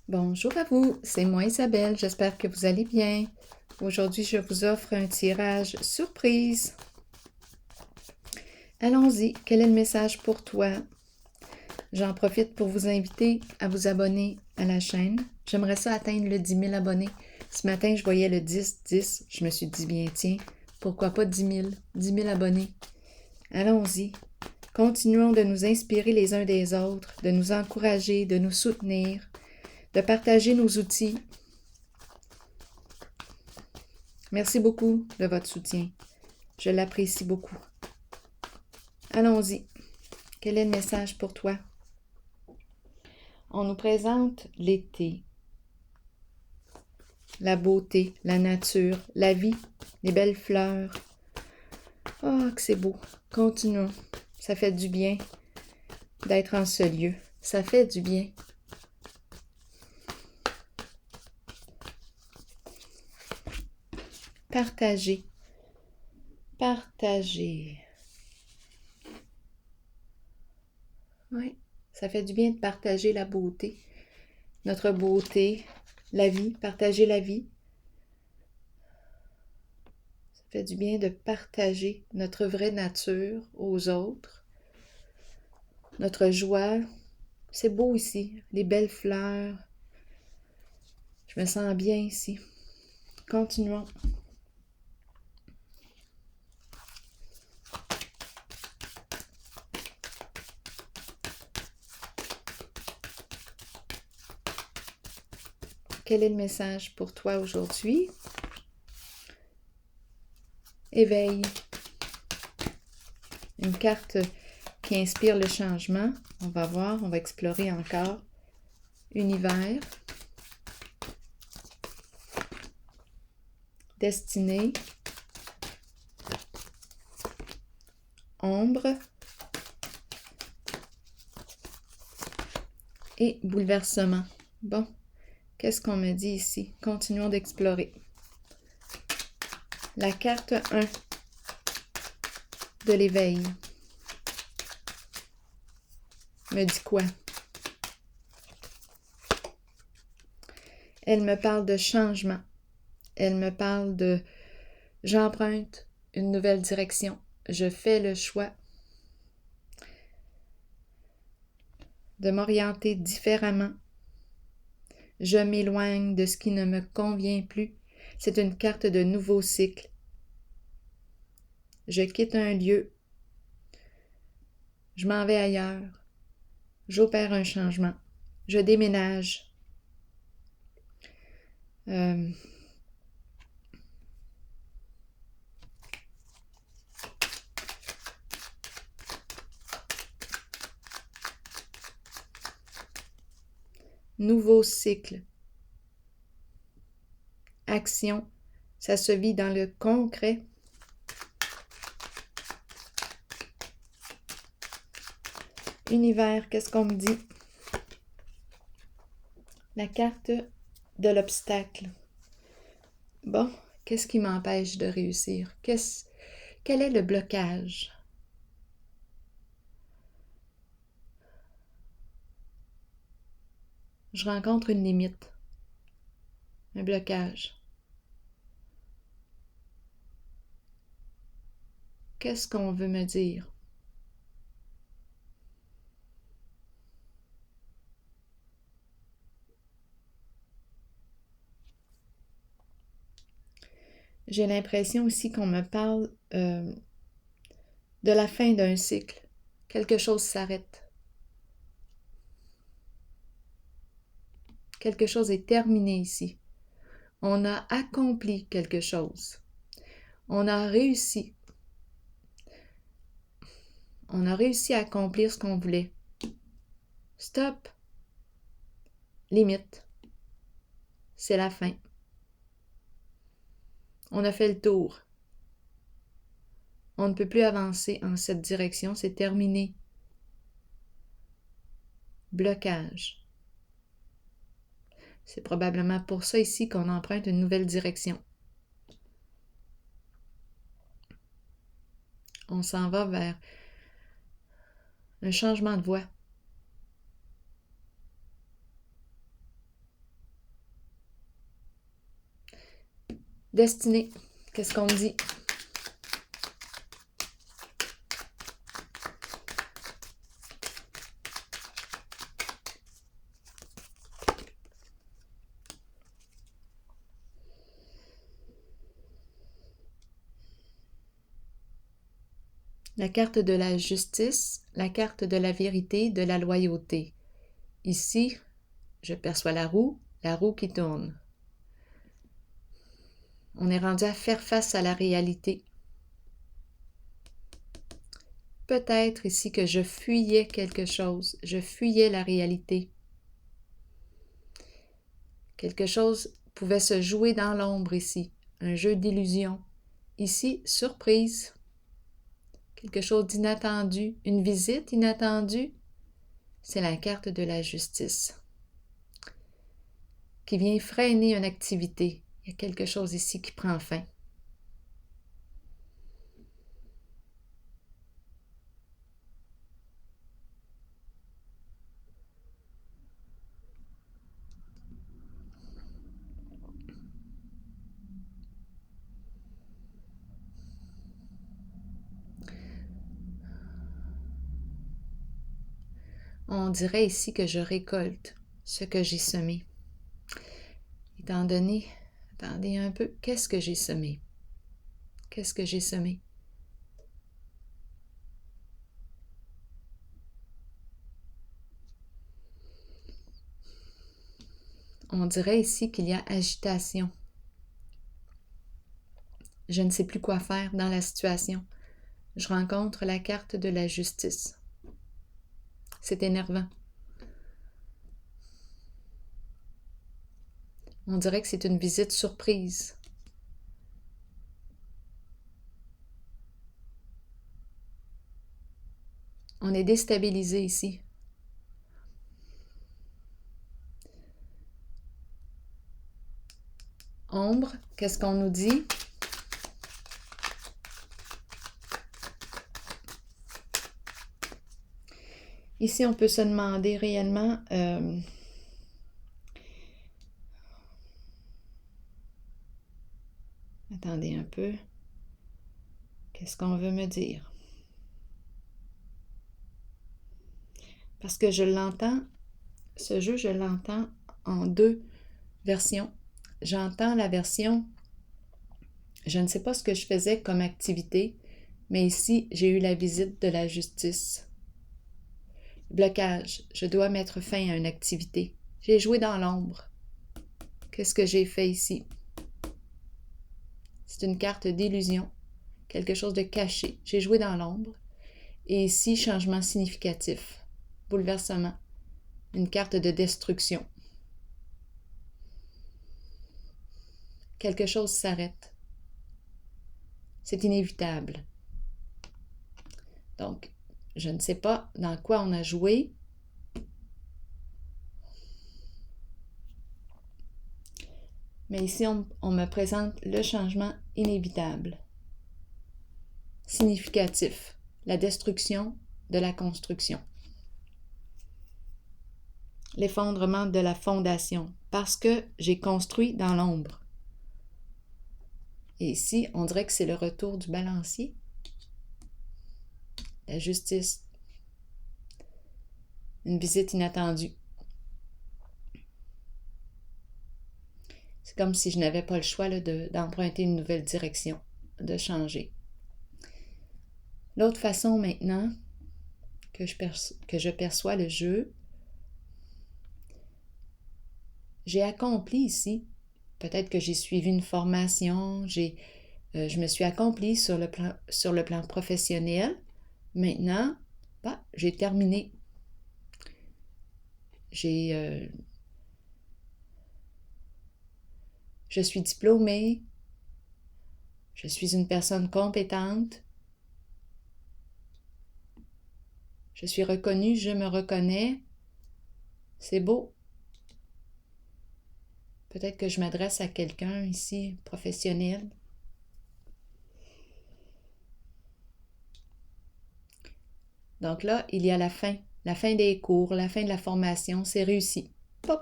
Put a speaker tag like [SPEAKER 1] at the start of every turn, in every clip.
[SPEAKER 1] Bonjour à vous, c'est moi Isabelle, j'espère que vous allez bien. Aujourd'hui, je vous offre un tirage surprise. Allons-y, quel est le message pour toi? J'en profite pour vous inviter à vous abonner à la chaîne. J'aimerais ça atteindre le 10 000 abonnés. Ce matin, je voyais le 10. Je me suis dit, bien tiens, pourquoi pas 10 000? 10 000 abonnés. Allons-y. Continuons de nous inspirer les uns des autres, de nous encourager, de nous soutenir, de partager nos outils. Merci beaucoup de votre soutien. Je l'apprécie beaucoup. Allons-y. Quel est le message pour toi? On nous présente l'été, la beauté, la nature, la vie, les belles fleurs. Oh, que c'est beau. Continuons. Ça fait du bien d'être en ce lieu. Ça fait du bien. Partager. Partager. Oui, ça fait du bien de partager la beauté. Notre beauté, la vie, partager la vie. Ça fait du bien de partager notre vraie nature aux autres. Notre joie. C'est beau ici, les belles fleurs. Je me sens bien ici. Continuons. Quel est le message pour toi aujourd'hui? Éveil. Une carte qui inspire le changement. On va voir, on va explorer encore. Univers. Destinée. Ombre. Et bouleversement. Bon, qu'est-ce qu'on me dit ici? Continuons d'explorer. La carte 1 de l'éveil me dit quoi? Elle me parle de changement. Elle me parle de j'emprunte une nouvelle direction. Je fais le choix de m'orienter différemment. Je m'éloigne de ce qui ne me convient plus. C'est une carte de nouveau cycle. Je quitte un lieu. Je m'en vais ailleurs. J'opère un changement. Je déménage. Nouveau cycle. Action. Ça se vit dans le concret. Univers, qu'est-ce qu'on me dit? La carte de l'obstacle. Bon, qu'est-ce qui m'empêche de réussir? Quel est le blocage? Je rencontre une limite, un blocage. Qu'est-ce qu'on veut me dire? J'ai l'impression aussi qu'on me parle de la fin d'un cycle. Quelque chose s'arrête. Quelque chose est terminé ici. On a accompli quelque chose. On a réussi. On a réussi à accomplir ce qu'on voulait. Stop. Limite. C'est la fin. On a fait le tour. On ne peut plus avancer en cette direction. C'est terminé. Blocage. C'est probablement pour ça ici qu'on emprunte une nouvelle direction. On s'en va vers un changement de voie. Destinée, qu'est-ce qu'on me dit? La carte de la justice, la carte de la vérité, de la loyauté. Ici, je perçois la roue qui tourne. On est rendu à faire face à la réalité. Peut-être ici que je fuyais quelque chose, je fuyais la réalité. Quelque chose pouvait se jouer dans l'ombre ici, un jeu d'illusion. Ici, surprise. Quelque chose d'inattendu, une visite inattendue. C'est la carte de la justice qui vient freiner une activité. Il y a quelque chose ici qui prend fin. On dirait ici que je récolte ce que j'ai semé. Étant donné, attendez un peu, qu'est-ce que j'ai semé? Qu'est-ce que j'ai semé? On dirait ici qu'il y a agitation. Je ne sais plus quoi faire dans la situation. Je rencontre la carte de la justice. C'est énervant. On dirait que c'est une visite surprise. On est déstabilisé ici. Ombre, qu'est-ce qu'on nous dit? Ici, on peut se demander réellement... Attendez un peu. Qu'est-ce qu'on veut me dire? Parce que je l'entends, ce jeu, je l'entends en deux versions. J'entends la version, je ne sais pas ce que je faisais comme activité, mais ici, j'ai eu la visite de la justice. Blocage, je dois mettre fin à une activité. J'ai joué dans l'ombre. Qu'est-ce que j'ai fait ici? C'est une carte d'illusion, quelque chose de caché. J'ai joué dans l'ombre. Et ici, changement significatif, bouleversement, une carte de destruction. Quelque chose s'arrête. C'est inévitable. Donc, je ne sais pas dans quoi on a joué. Mais ici, on me présente le changement inévitable. Significatif, la destruction de la construction. L'effondrement de la fondation, parce que j'ai construit dans l'ombre. Et ici, on dirait que c'est le retour du balancier. La justice. Une visite inattendue. C'est comme si je n'avais pas le choix là, d'emprunter une nouvelle direction, de changer. L'autre façon maintenant que je perçois le jeu, j'ai accompli ici, peut-être que j'ai suivi une formation, je me suis accomplie sur le plan professionnel. Maintenant, j'ai terminé. Je suis diplômée, je suis une personne compétente, je suis reconnue, je me reconnais, c'est beau. Peut-être que je m'adresse à quelqu'un ici, professionnel. Donc là, il y a la fin des cours, la fin de la formation, c'est réussi. Pop!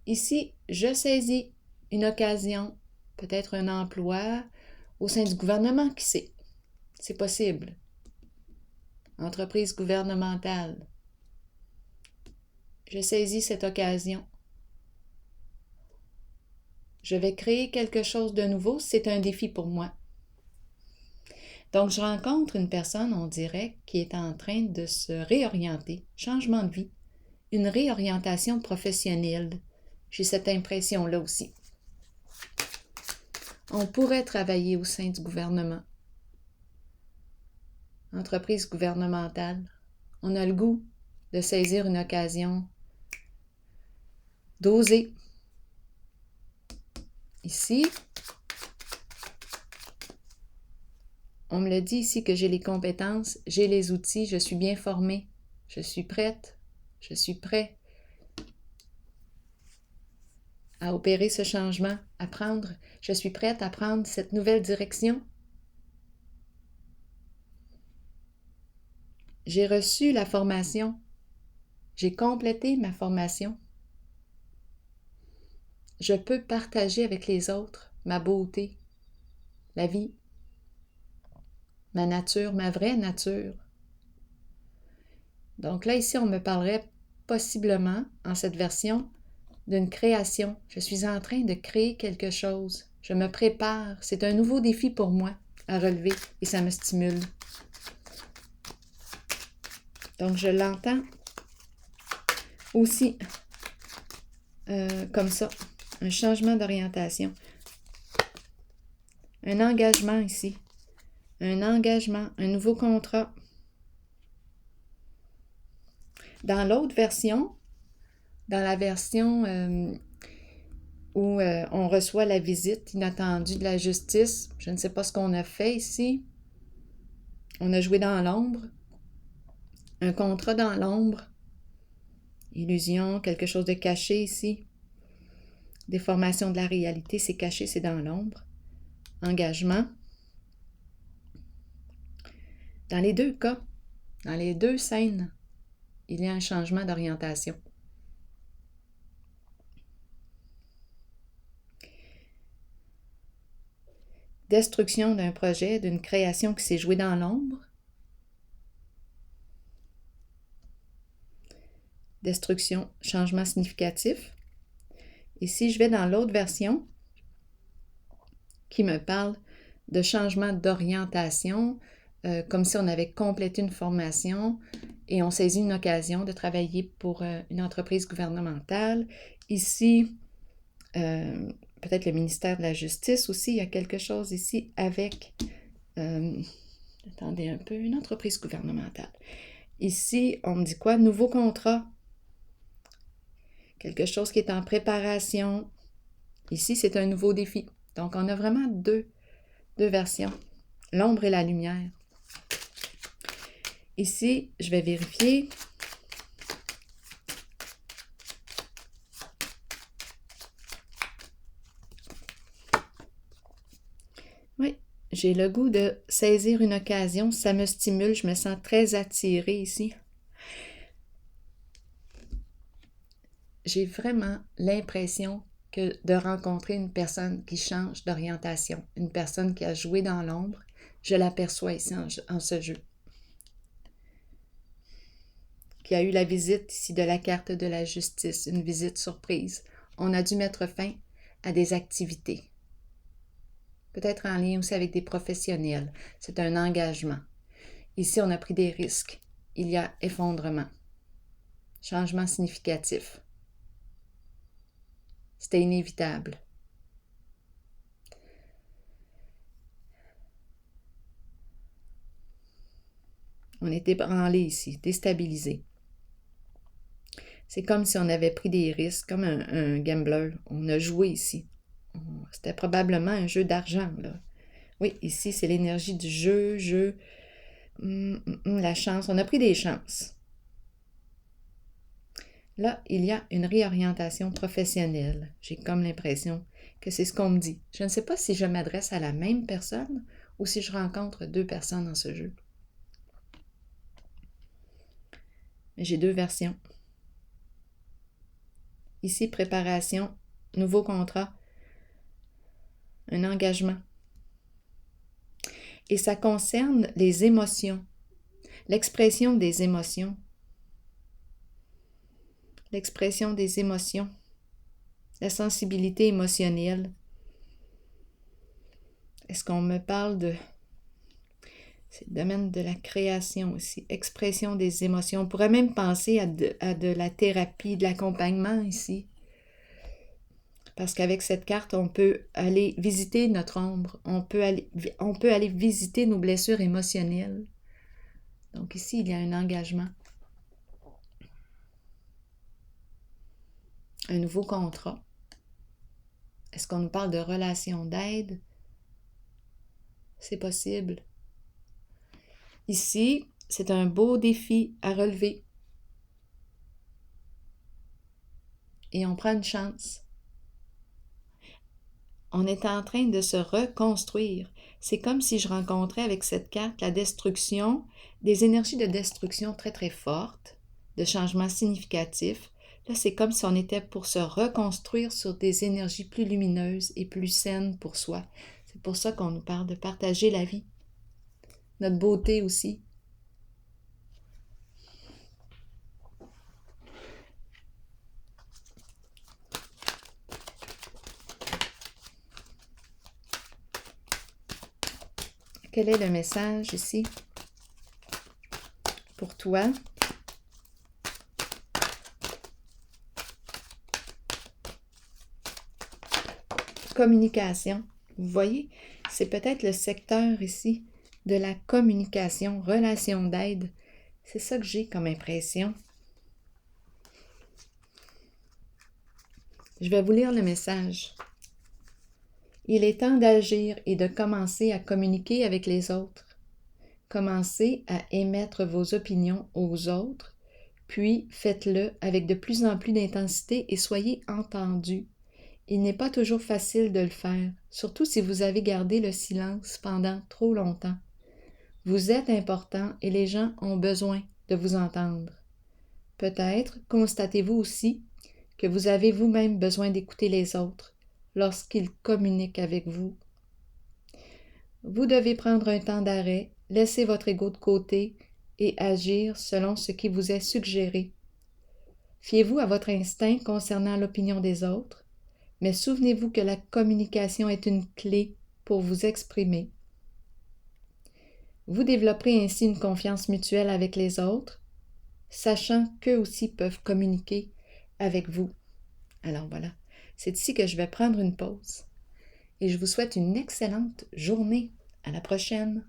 [SPEAKER 1] Ici, je saisis une occasion peut-être un emploi au sein du gouvernement, qui sait? C'est possible. Entreprise gouvernementale. Je saisis cette occasion. Je vais créer quelque chose de nouveau, c'est un défi pour moi. Donc, je rencontre une personne, on dirait, qui est en train de se réorienter, changement de vie, une réorientation professionnelle. J'ai cette impression-là aussi. On pourrait travailler au sein du gouvernement. Entreprise gouvernementale. On a le goût de saisir une occasion, d'oser. Ici, on me le dit ici que j'ai les compétences, j'ai les outils, je suis bien formée, je suis prête, je suis prêt à opérer ce changement, je suis prête à prendre cette nouvelle direction. J'ai reçu la formation, j'ai complété ma formation. Je peux partager avec les autres ma beauté, la vie, ma nature, ma vraie nature. Donc là, ici, on me parlerait possiblement, en cette version, d'une création. Je suis en train de créer quelque chose. Je me prépare. C'est un nouveau défi pour moi à relever et ça me stimule. Donc, je l'entends aussi comme ça. Un changement d'orientation. Un engagement ici. Un engagement, un nouveau contrat. Dans l'autre version, dans la version où on reçoit la visite inattendue de la justice, je ne sais pas ce qu'on a fait ici. On a joué dans l'ombre. Un contrat dans l'ombre. Illusion, quelque chose de caché ici. Déformation de la réalité, c'est caché, c'est dans l'ombre. Engagement. Dans les deux cas, dans les deux scènes, il y a un changement d'orientation. Destruction d'un projet, d'une création qui s'est jouée dans l'ombre. Destruction, changement significatif. Et si je vais dans l'autre version, qui me parle de changement d'orientation, comme si on avait complété une formation et on saisit une occasion de travailler pour une entreprise gouvernementale. Ici, peut-être le ministère de la Justice aussi, il y a quelque chose ici avec, attendez un peu, une entreprise gouvernementale. Ici, on me dit quoi? Nouveau contrat. Quelque chose qui est en préparation. Ici, c'est un nouveau défi. Donc, on a vraiment deux versions, l'ombre et la lumière. Ici, je vais vérifier. Oui, j'ai le goût de saisir une occasion, ça me stimule, je me sens très attirée ici. J'ai vraiment l'impression que de rencontrer une personne qui change d'orientation, une personne qui a joué dans l'ombre, je l'aperçois ici en ce jeu. Qui a eu la visite ici de la carte de la justice, une visite surprise. On a dû mettre fin à des activités. Peut-être en lien aussi avec des professionnels. C'est un engagement. Ici, on a pris des risques. Il y a effondrement. Changement significatif. C'était inévitable. On est ébranlé ici, déstabilisé. C'est comme si on avait pris des risques, comme un gambler. On a joué ici. C'était probablement un jeu d'argent, là. Oui, ici, c'est l'énergie du jeu, la chance. On a pris des chances. Là, il y a une réorientation professionnelle. J'ai comme l'impression que c'est ce qu'on me dit. Je ne sais pas si je m'adresse à la même personne ou si je rencontre deux personnes dans ce jeu. Mais j'ai deux versions. Ici, préparation, nouveau contrat. un engagement. Et ça concerne les émotions, l'expression des émotions. L'expression des émotions, la sensibilité émotionnelle. Est-ce qu'on me parle de... C'est le domaine de la création aussi, expression des émotions. On pourrait même penser à de la thérapie, de l'accompagnement ici. Parce qu'avec cette carte, on peut aller visiter notre ombre, on peut aller visiter nos blessures émotionnelles. Donc ici, il y a un engagement. Un nouveau contrat. Est-ce qu'on nous parle de relation d'aide? C'est possible. Ici, c'est un beau défi à relever. Et on prend une chance. On est en train de se reconstruire. C'est comme si je rencontrais avec cette carte la destruction, des énergies de destruction très très fortes, de changements significatifs. Là, c'est comme si on était pour se reconstruire sur des énergies plus lumineuses et plus saines pour soi. C'est pour ça qu'on nous parle de partager la vie. Notre beauté aussi. Quel est le message ici pour toi? Communication. Vous voyez, c'est peut-être le secteur ici de la communication, relation d'aide. C'est ça que j'ai comme impression. Je vais vous lire le message. Il est temps d'agir et de commencer à communiquer avec les autres. Commencez à émettre vos opinions aux autres, puis faites-le avec de plus en plus d'intensité et soyez entendus. Il n'est pas toujours facile de le faire, surtout si vous avez gardé le silence pendant trop longtemps. Vous êtes important et les gens ont besoin de vous entendre. Peut-être constatez-vous aussi que vous avez vous-même besoin d'écouter les autres lorsqu'ils communiquent avec vous. Vous devez prendre un temps d'arrêt, laisser votre ego de côté et agir selon ce qui vous est suggéré. Fiez-vous à votre instinct concernant l'opinion des autres, mais souvenez-vous que la communication est une clé pour vous exprimer. Vous développerez ainsi une confiance mutuelle avec les autres, sachant qu'eux aussi peuvent communiquer avec vous. Alors voilà, c'est ici que je vais prendre une pause et je vous souhaite une excellente journée. À la prochaine!